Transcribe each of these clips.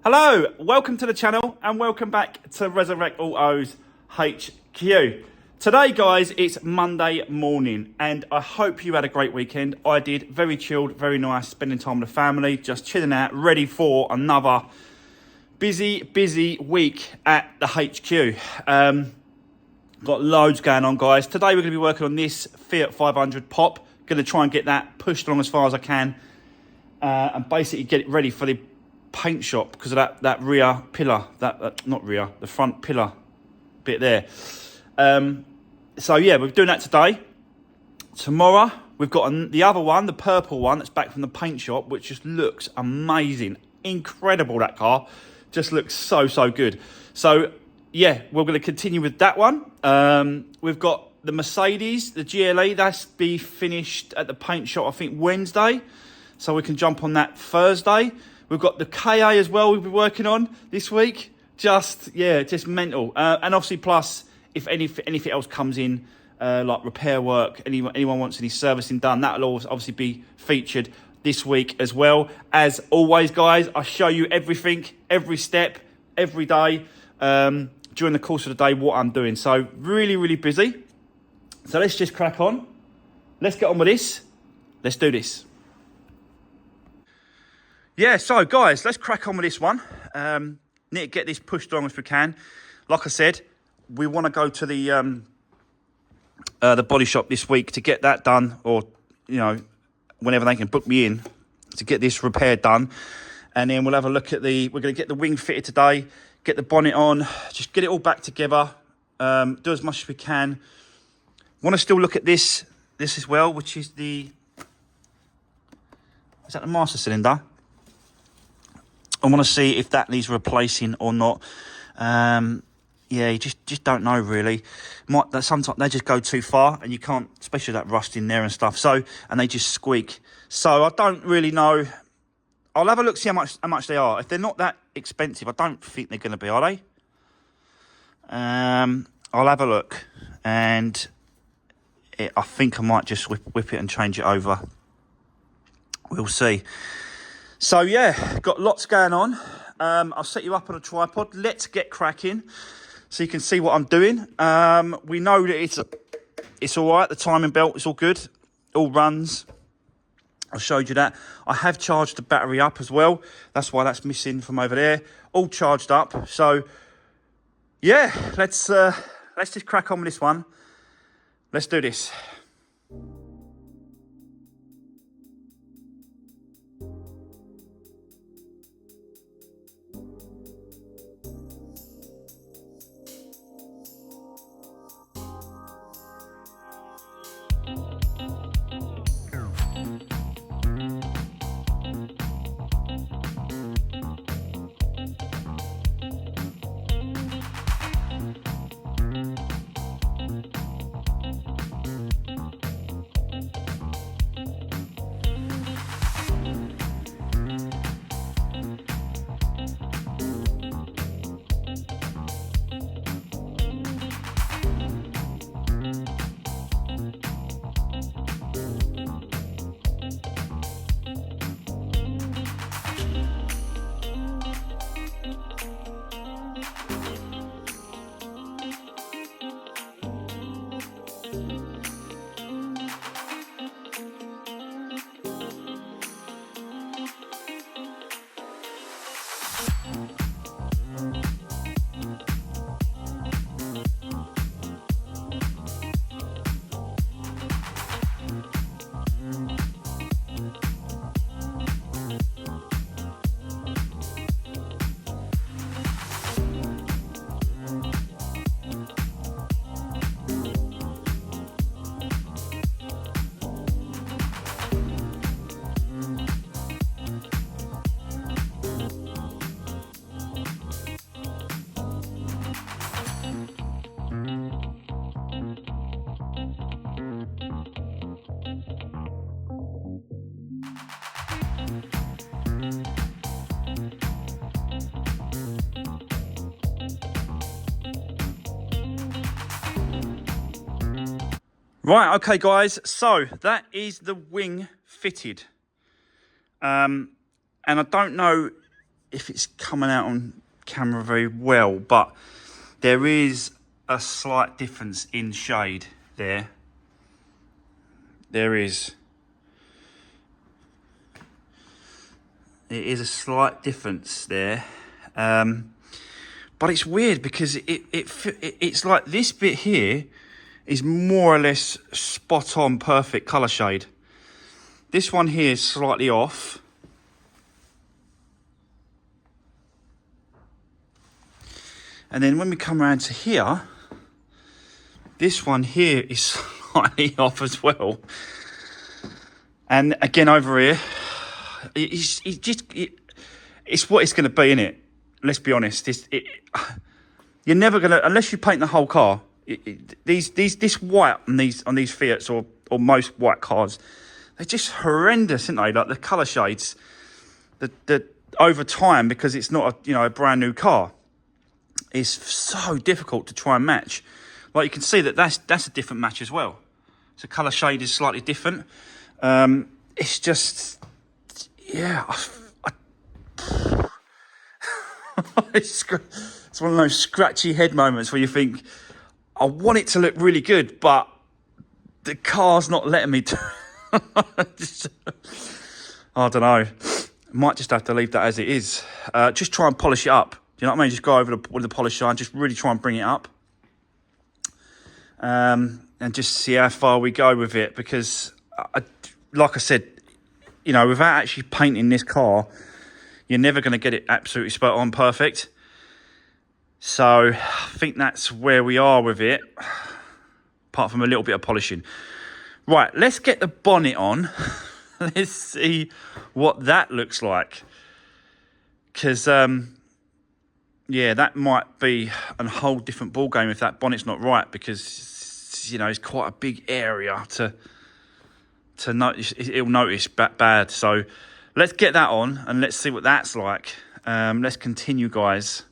Hello, welcome to the channel and welcome back to Resurwreck Autos HQ. Today guys, it's Monday morning and I hope you had a great weekend. I did, very chilled, very nice, spending time with the family, just chilling out, ready for another busy week at the HQ. Got loads going on guys. Today we're going to be working on this Fiat 500 pop. Going to try and get that pushed along as far as I can and basically get it ready for the paint shop because of that rear pillar, the front pillar bit there. So yeah, we're doing that today. Tomorrow we've got the other one, the purple one that's back from the paint shop, which just looks amazing, incredible. That car just looks so good. So yeah, we're going to continue with that one. We've got the Mercedes, the GLE, that's be finished at the paint shop I think Wednesday, so we can jump on that Thursday. We've got the KA as well we'll be working on this week. Just mental. And obviously plus, if anything else comes in, like repair work, anyone wants any servicing done, that'll obviously be featured this week as well. As always, guys, I show you everything, every step, every day, during the course of the day, what I'm doing. So really busy. So let's just crack on. Let's get on with this. Let's do this. Yeah, so guys, let's crack on with this one. Need to get this pushed along as we can. Like I said, we want to go to the body shop this week to get that done, or whenever they can book me in to get this repair done. And then we'll have a look at we're going to get the wing fitted today, get the bonnet on, just get it all back together, do as much as we can. Want to still look at this as well, which is is that the master cylinder? I want to see if that needs replacing or not. Yeah, you just don't know really. Sometimes they just go too far and you can't, especially that rust in there and stuff. So, and they just squeak. So I don't really know. I'll have a look, see how much they are. If they're not that expensive, I don't think they're going to be, are they? I'll have a look, and I think I might just whip it and change it over. We'll see. So yeah, got lots going on. I'll set you up on a tripod. Let's get cracking so you can see what I'm doing. We know that it's all right. The timing belt is all good. All runs. I showed you that. I have charged the battery up as well. That's why that's missing from over there. All charged up. So yeah, let's just crack on with this one. Let's do this. Right, okay guys, so that is the wing fitted. And I don't know if it's coming out on camera very well, but there is a slight difference in shade there. There is. It is a slight difference there. But it's weird because it's like this bit here is more or less spot on perfect colour shade. This one here is slightly off. And then when we come around to here, this one here is slightly off as well. And again over here, it's what it's going to be, innit? Let's be honest. You're never going to, unless you paint the whole car. This white on these Fiats or most white cars, they're just horrendous, aren't they? Like the colour shades, the over time, because it's not a brand new car, it's so difficult to try and match. Like you can see that's a different match as well. So colour shade is slightly different. It's just, yeah. It's one of those scratchy head moments where you think, I want it to look really good, but the car's not letting me do. I don't know. Might just have to leave that as it is. Just try and polish it up. Do you know what I mean? Just go over with the polisher and just really try and bring it up. And just see how far we go with it. Because, like I said, without actually painting this car, you're never going to get it absolutely spot on perfect. So I think that's where we are with it, apart from a little bit of polishing. Right, let's get the bonnet on. Let's see what that looks like. Because, yeah, that might be a whole different ballgame if that bonnet's not right. Because, it's quite a big area to notice. It'll notice bad. So let's get that on and let's see what that's like. Let's continue, guys,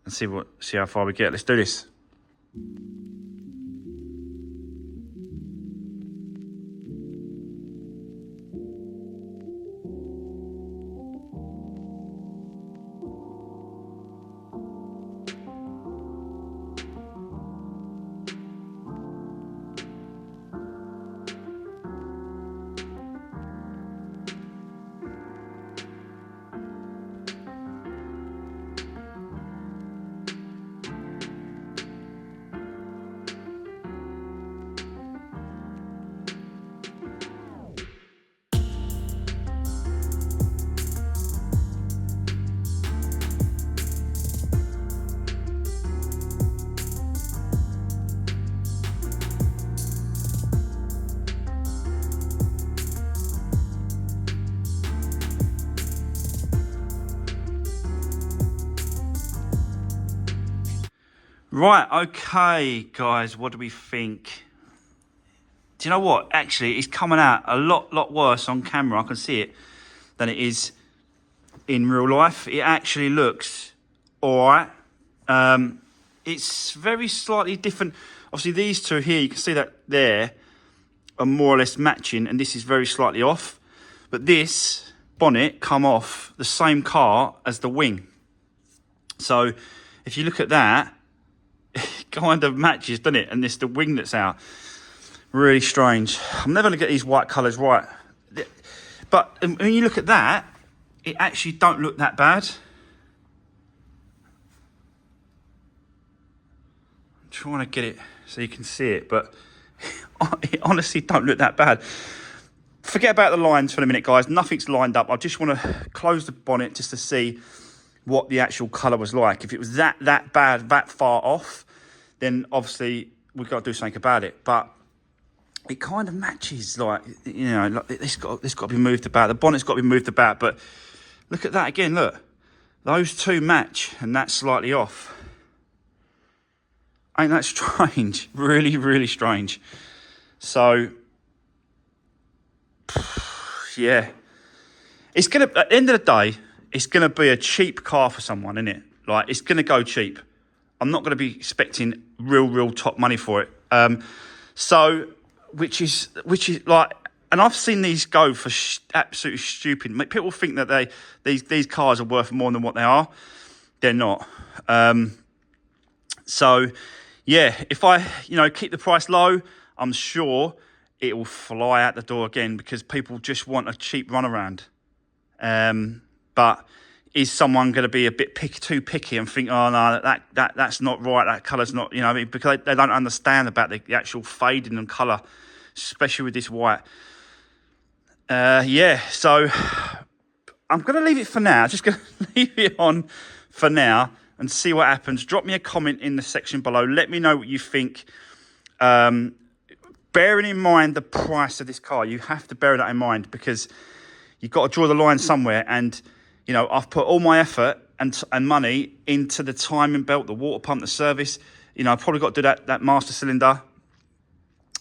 and see how far we get. Let's do this. Right, okay, guys, what do we think? Do you know what? Actually, it's coming out a lot worse on camera, I can see it, than it is in real life. It actually looks all right. It's very slightly different. Obviously, these two here, you can see that there are more or less matching, and this is very slightly off. But this bonnet come off the same car as the wing. So if you look at that, it kind of matches, doesn't it? And this the wing that's out. Really strange. I'm never going to get these white colours right. But when you look at that, it actually don't look that bad. I'm trying to get it so you can see it, but it honestly don't look that bad. Forget about the lines for a minute, guys. Nothing's lined up. I just want to close the bonnet just to see what the actual colour was like. If it was that bad, that far off, then obviously we've got to do something about it. But it kind of matches, like it's got to be moved about. The bonnet's got to be moved about. But look at that again. Look, those two match, and that's slightly off. Ain't that strange? Really strange. So yeah, it's gonna, at the end of the day, it's gonna be a cheap car for someone, isn't it? Like, it's gonna go cheap. I'm not gonna be expecting real top money for it. So which is like, and I've seen these go for absolutely stupid. People think that these cars are worth more than what they are. They're not. So, yeah, if I, keep the price low, I'm sure it will fly out the door again because people just want a cheap runaround. But is someone going to be a bit too picky and think, oh, no, that's not right, that colour's not, because they don't understand about the actual fading and colour, especially with this white. So I'm going to leave it for now. Just going to leave it on for now and see what happens. Drop me a comment in the section below. Let me know what you think. Bearing in mind the price of this car, you have to bear that in mind because you've got to draw the line somewhere. And, I've put all my effort and money into the timing belt, the water pump, the service. I've probably got to do that master cylinder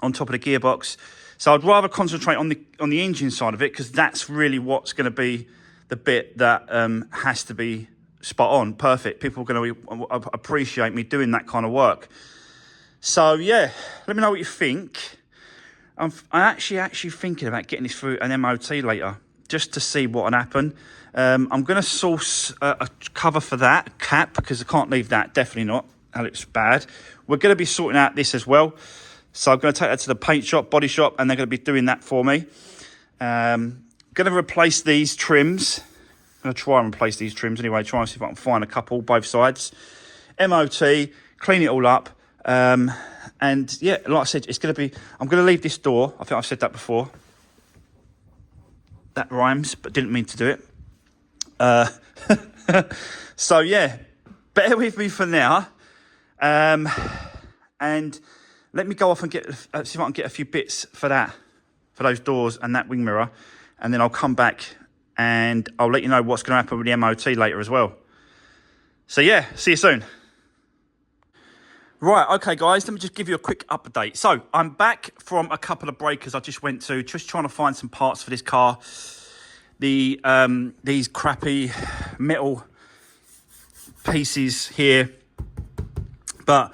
on top of the gearbox. So I'd rather concentrate on the engine side of it because that's really what's going to be the bit that has to be spot on, perfect. People are going to appreciate me doing that kind of work. So yeah, let me know what you think. I'm actually thinking about getting this through an MOT later, just to see what would happen. I'm going to source a cover for that cap because I can't leave that. Definitely not. That looks bad. We're going to be sorting out this as well. So I'm going to take that to the paint shop, body shop, and they're going to be doing that for me. Going to replace these trims. I'm going to try and replace these trims anyway, try and see if I can find a couple, both sides. MOT, clean it all up. And yeah, like I said, I'm going to leave this door. I think I've said that before. That rhymes, but didn't mean to do it. So yeah, bear with me for now. And let me go off and see if I can get a few bits for those doors and that wing mirror. And then I'll come back and I'll let you know what's going to happen with the MOT later as well. So yeah, see you soon. Right, okay guys, let me just give you a quick update. So I'm back from a couple of breakers I just went to, just trying to find some parts for this car. These crappy metal pieces here, but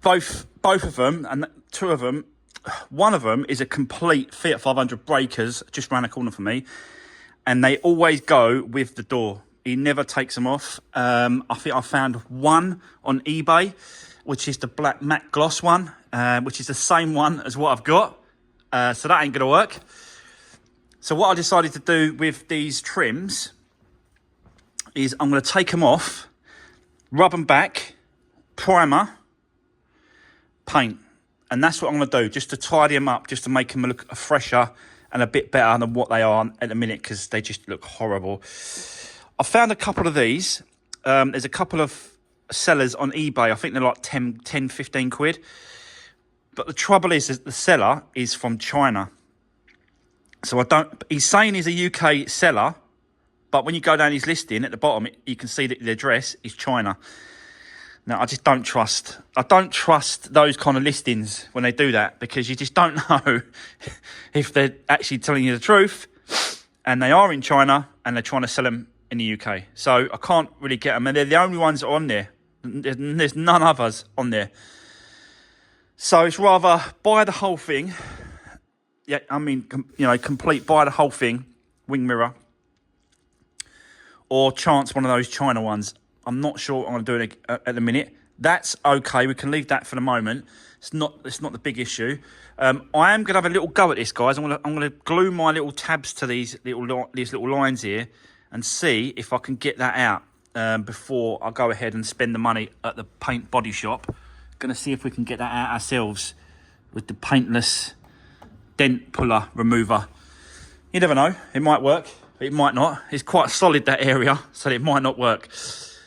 both of them, and two of them, one of them is a complete Fiat 500 breakers, just round the corner for me. And they always go with the door. He never takes them off. I think I found one on eBay, which is the black matte gloss one, which is the same one as what I've got. So that ain't gonna work. So what I decided to do with these trims is I'm gonna take them off, rub them back, primer, paint. And that's what I'm gonna do, just to tidy them up, just to make them look fresher and a bit better than what they are at the minute because they just look horrible. I found a couple of these. There's a couple of sellers on eBay. I think they're like 10, 15 quid. But the trouble is that the seller is from China. So he's saying he's a UK seller, but when you go down his listing at the bottom, you can see that the address is China. Now, I just don't trust those kind of listings when they do that because you just don't know if they're actually telling you the truth and they are in China and they're trying to sell them in the UK. So I can't really get them. And they're the only ones that are on there. There's none others on there. So it's rather buy the whole thing. Yeah, I mean, complete, buy the whole thing, wing mirror. Or chance one of those China ones. I'm not sure what I'm going to do at the minute. That's okay. We can leave that for the moment. It's not the big issue. I am going to have a little go at this, guys. I'm going to glue my little tabs to these little lines here and see if I can get that out before I go ahead and spend the money at the paint body shop. Going to see if we can get that out ourselves with the paintless dent puller remover. You never know. It might work. It might not. It's quite solid, that area, so it might not work.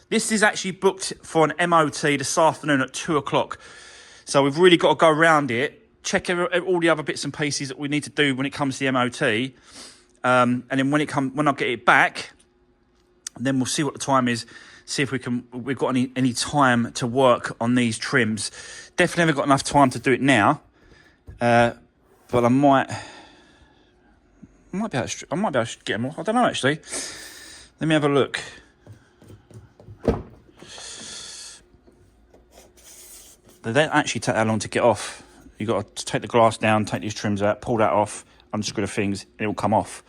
This is actually booked for an MOT this afternoon at 2 o'clock. So we've really got to go around it, check all the other bits and pieces that we need to do when it comes to the MOT. And then when I get it back, then we'll see what the time is, see if we've got any time to work on these trims. Definitely haven't got enough time to do it now. But I might be able to get them off. I don't know, actually. Let me have a look. They don't actually take that long to get off. You've got to take the glass down, take these trims out, pull that off, unscrew the things, and it will come off.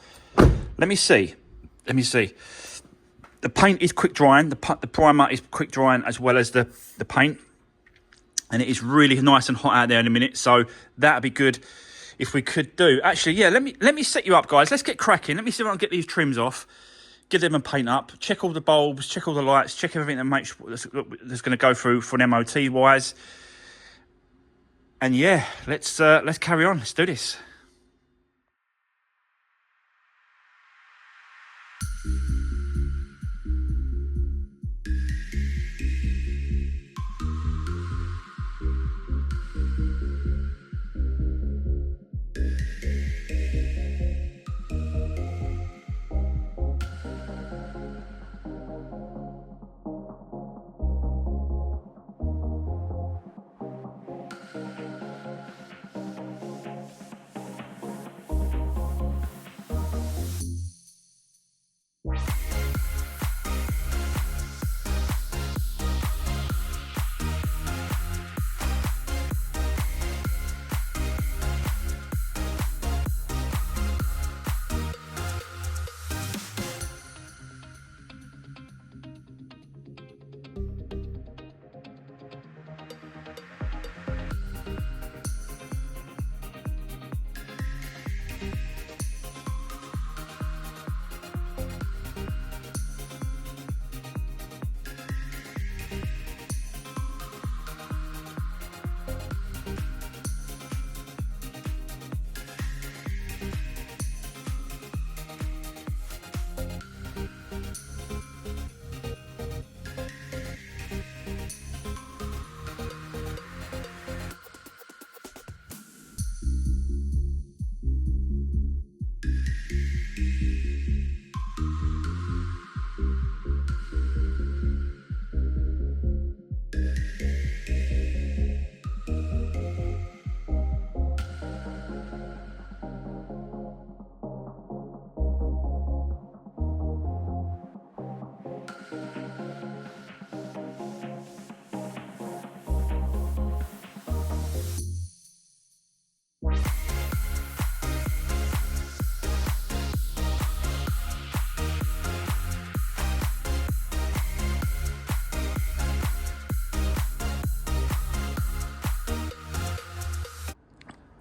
Let me see. The paint is quick drying. The primer is quick drying as well as the paint. And it is really nice and hot out there in a minute. So that'd be good if we could do. Actually, yeah, let me set you up, guys. Let's get cracking. Let me see if I can get these trims off. Give them a paint up. Check all the bulbs. Check all the lights. Check everything and make sure that's going to go through for an MOT wise. And yeah, let's carry on. Let's do this.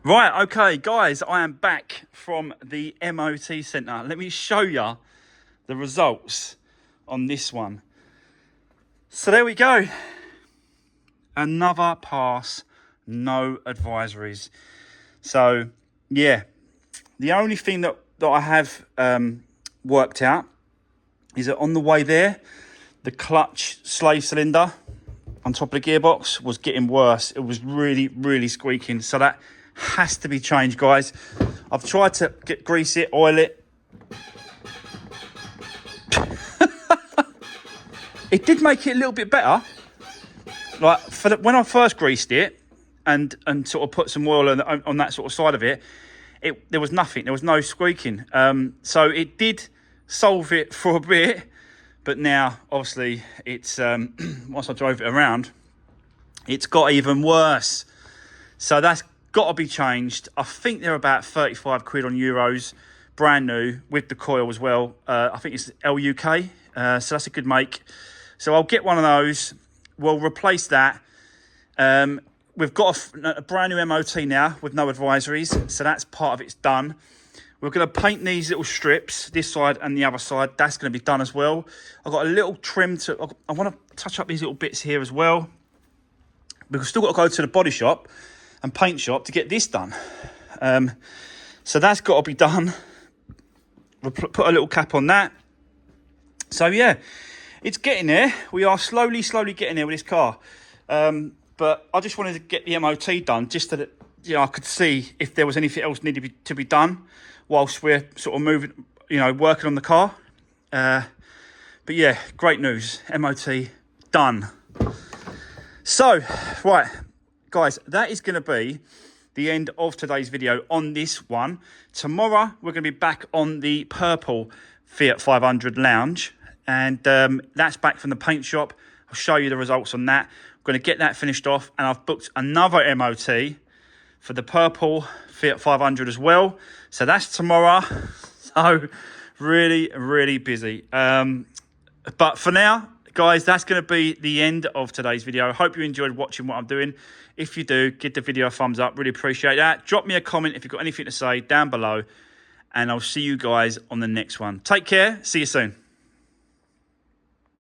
Right, okay, guys, I am back from the MOT centre. Let me show you the results on this one. So there we go. Another pass, no advisories. So, yeah, the only thing that I have worked out is that on the way there, the clutch slave cylinder on top of the gearbox was getting worse. It was really, really squeaking. So that has to be changed, guys. I've tried to grease it, oil it. It did make it a little bit better. Like when I first greased it and sort of put some oil on that sort of side of it, there was nothing. There was no squeaking. So it did solve it for a bit, but now obviously it's once I drove it around, it's got even worse. So that's got to be changed. I think they're about 35 quid on Euros, brand new with the coil as well. I think it's LUK, so that's a good make. So I'll get one of those. We'll replace that. We've got a brand new MOT now with no advisories, so that's part of it's done. We're going to paint these little strips, this side and the other side. That's going to be done as well. I've got a little trim I want to touch up these little bits here as well. We've still got to go to the body shop and paint shop to get this done. So that's got to be done. We'll put a little cap on that. So yeah, it's getting there. We are slowly getting there with this car. But I just wanted to get the MOT done just so that I could see if there was anything else needed to be done whilst we're sort of moving, working on the car. But yeah, great news. MOT done. So, right, guys, that is going to be the end of today's video on this one. Tomorrow, we're going to be back on the purple Fiat 500 Lounge. And that's back from the paint shop. I'll show you the results on that. I'm going to get that finished off. And I've booked another MOT for the purple Fiat 500 as well. So that's tomorrow. So really, really busy. But for now, guys, that's going to be the end of today's video. I hope you enjoyed watching what I'm doing. If you do, give the video a thumbs up. Really appreciate that. Drop me a comment if you've got anything to say down below. And I'll see you guys on the next one. Take care. See you soon.